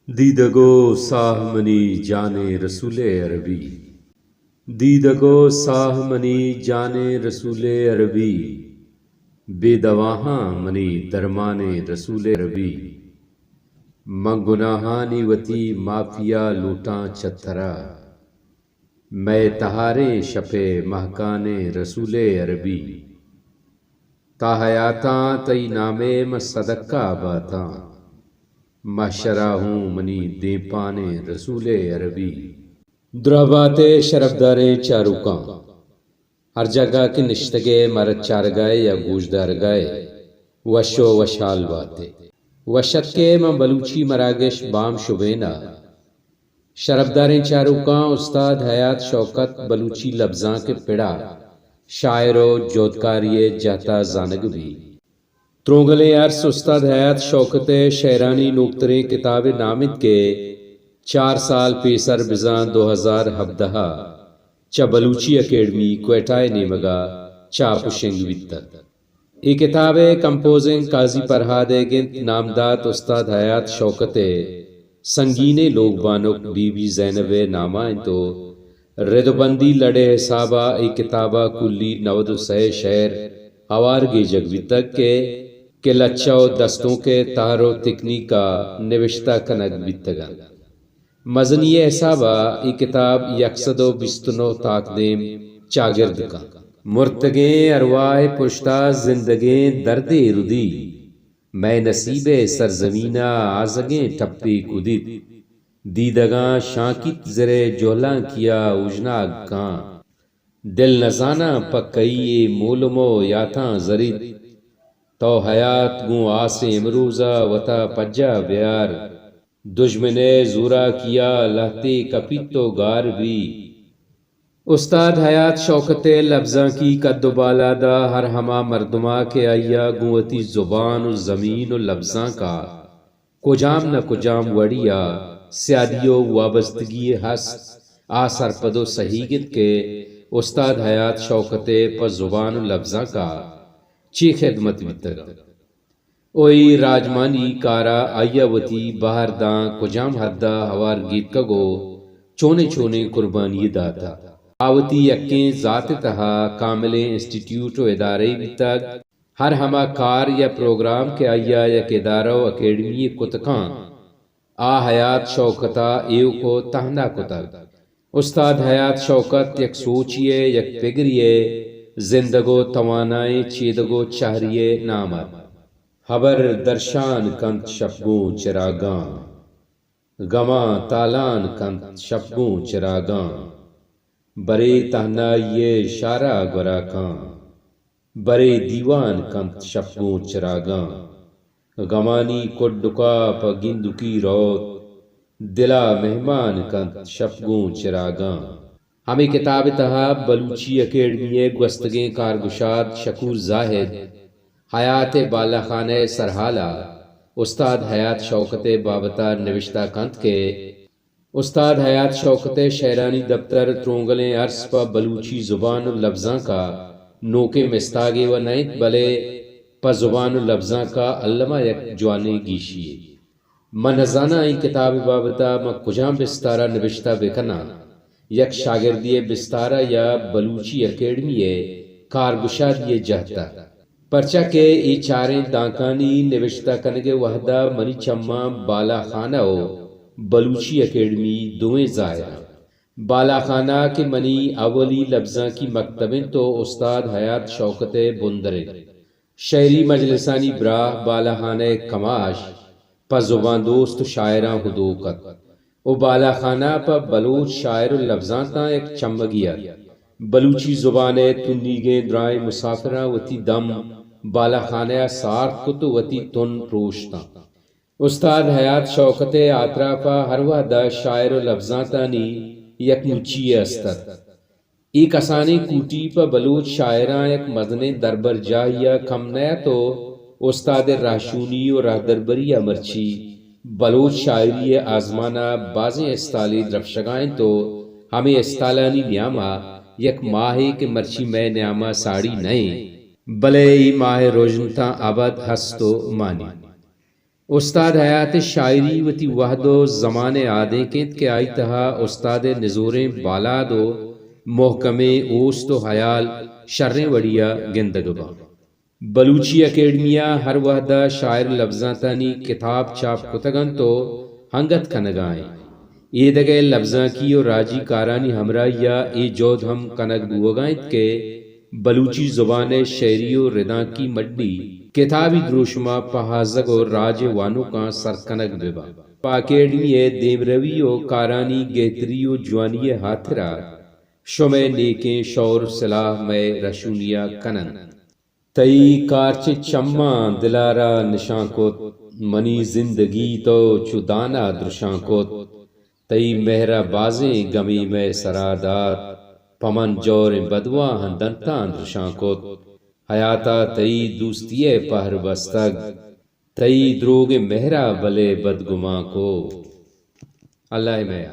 دیدگو ساہ منی جان رسول عربی، دیدگو ساہ منی جان رسول عربی، بے دواہاں منی درمان رسول عربی، من گناہانی وتی معافیا لوٹاں چتھرا، میں تہارے شپے مہکان رسول عربی، تا حیاتاں تئی نامے میں صدقہ باتاں، محشرہ ہوں منی دے پانے رسول عربی۔ درابات شرف داریں چاروکاں، ہر جگہ کے نشتگے مرد چار گائے یا گوش دار گائے، وشو وشال باتے وشت کے میں بلوچی مراگش بام شبینا، شرف داریں چاروکاں استاد حیات شوکت بلوچی لفظاں کے پڑا، شاعر و جودکاری جہتا زانگ بھی ترونگلے عرص استاد حیات شوکت شعرانی نوکتریں کتاب نامد کے 4 سال پیسر بزاں 2017 چا بلوچی اکیڈمی کوئٹہ نیمگا چاپ شنگ ویتت۔ یہ کتاب کمپوزنگ قاضی فرہاد گنت نامدات استاد حیات شوکت سنگین لوگ بانک بی بی زینب نامہ تو ردبندی لڑے حسابہ ای کتابہ کلی 96 شعر ہوارگی جگوی تک کے لچو دستوں کے تہرو تکنیکا نوشتہ کنگ بیتگن۔ مزنی حسابہ ای کتاب 129 تاکدیم چاگرد کا مرتگیں ارواح پشتا زندگیں درد ردی، میں نصیب سرزمینہ آزگیں ٹپی کدید، دیدگاں شانکت زرے جوہلاں کیا اجناگ کاں، دل نزانہ پکئی مولمو یاتاں زرید، تو حیات گوں آس امروزہ وطا پجا بیار، دشمنے زورا کیا لہتے کپیتو گار بھی۔ استاد حیات شوکت لفظاں کی قد و بالا دا ہر ہما مردمہ کے آیا گوتی زبان و زمین و لفظاں کا کجام نہ کجام وڑیا سیادی و وابستگی ہست آسر پد و صحیحت کے استاد حیات شوکت پر زبان و لفظاں کا چی خدمت بیتگا۔ اوئی راجمانی کارا آیا وتی باہر داں کجام حدہ ہوار گیت کگو چونے چونے قربانی داتا، آوتی یکیں ذات تہا کامل انسٹیٹیوٹ و ادارے بھی تک ہر ہما کار یا پروگرام کے آیا یک ادارہ و اکیڈمی کتکاں آ حیات شوکتا ایو کو تہنا کتک۔ استاد حیات شوکت یک سوچیے یک پگریے زندگو توانائیں چیدگو چہریے نامد، خبر درشان کنت شبگوں چراگاں، گماں تالان کنت شبگوں چراگاں، برے تہنائی شارع گراکاں، برے دیوان کنت شبگوں چراگاں، گمانی کڈکا پا گندکی روت، دلا مہمان کنت شبگوں چراگاں۔ ہمیں کتاب تہا بلوچی اکیڈمی گوستگیں کارگشاد شکور زاہد حیات بالا خانہ سرحالہ استاد حیات شوکت بابتا نوشتہ کنت کے استاد حیات شوکت شعرانی دفتر ترونگلیں عرص پا بلوچی زبان و لفظاں کا نوکے مستاگے و نیت بلے پا زبان و لفظاں کا علمہ یک جوانے گیشیے۔ من نزانہ این کتاب بابتا میں کجام بستارہ نوشتہ بکنا، یک شاگردی بستارہ یا بلوچی اکیڈمی کارگشادی جہتا، پرچہ کے ای چاریں دانکانی نوشتہ کنگے وحدہ منی چماں بالا خانہ و بلوچی اکیڈمی دویں ظاہرہ۔ بالا خانہ کے منی اولی لفظاں کی مکتبیں تو استاد حیات شوکت بندرے، شعری مجلسانی براہ بالا خانہ کماش پا زبان دوست شاعراں حدوقت و بالا خانہ پا بلوچ شاعر و لفظاں تا ایک چمگیا بلوچی زبانے تنیگیں درائیں مسافراں وتی دم بالا خانہ سارت کتو وتی تن پروشتاں۔ استاد حیات شوکت آترافا ہر وحدہ شاعر و لفظاں تانی یک مچی استر، ای کسانی کوٹی پا بلوچ شاعراں یک مزنے دربر جاہیا کم نیا تو استاد راشونی و راہدربری مرچی بلوچ شاعری آزمانہ بازیں استالی درفشگائیں تو ہمیں استالانی نیامہ یک ماہی کے مرچی میں نیامہ ساڑی نہیں بلے ای ماہ روزنتا آباد ہستو مانی۔ استاد حیات شاعری وتی وحد و زمان آدے کیت کے آئی تہا استاد نزوریں بالاد و محکم اوست و حیال شریں وڑیا گندگبا بلوچی اکیڈمیا ہر وحدہ شاعر لفظاں تانی کتاب چاپ کتگن تو ہنگت کنگائیں اے دگے لفظاں کی اور راجی کارانی ہمراہیا اے جود ہم کنگ بوگائیں کہ بلوچی زبان شعری و رداں کی مڈی کتابی دروشما پہازگ و راج وانو کا سرکنگ ببا پاکیڈمی دیمروی و کارانی گہتری و جوانی ہاتھرا شمع نیکیں شور صلاح میں رشونیا کنن تئی کارچ چماں دلارا نشاں کت منی زندگی تو چودانا درشاں کت تئی مہرہ بازیں گمی میں سرادار پمن جور بدوا ہندنتاں درشاں کت حیاتا تئی دوستیے پہر بستگ تئی دروگ مہرہ بلے بدگماں کو اللہ میں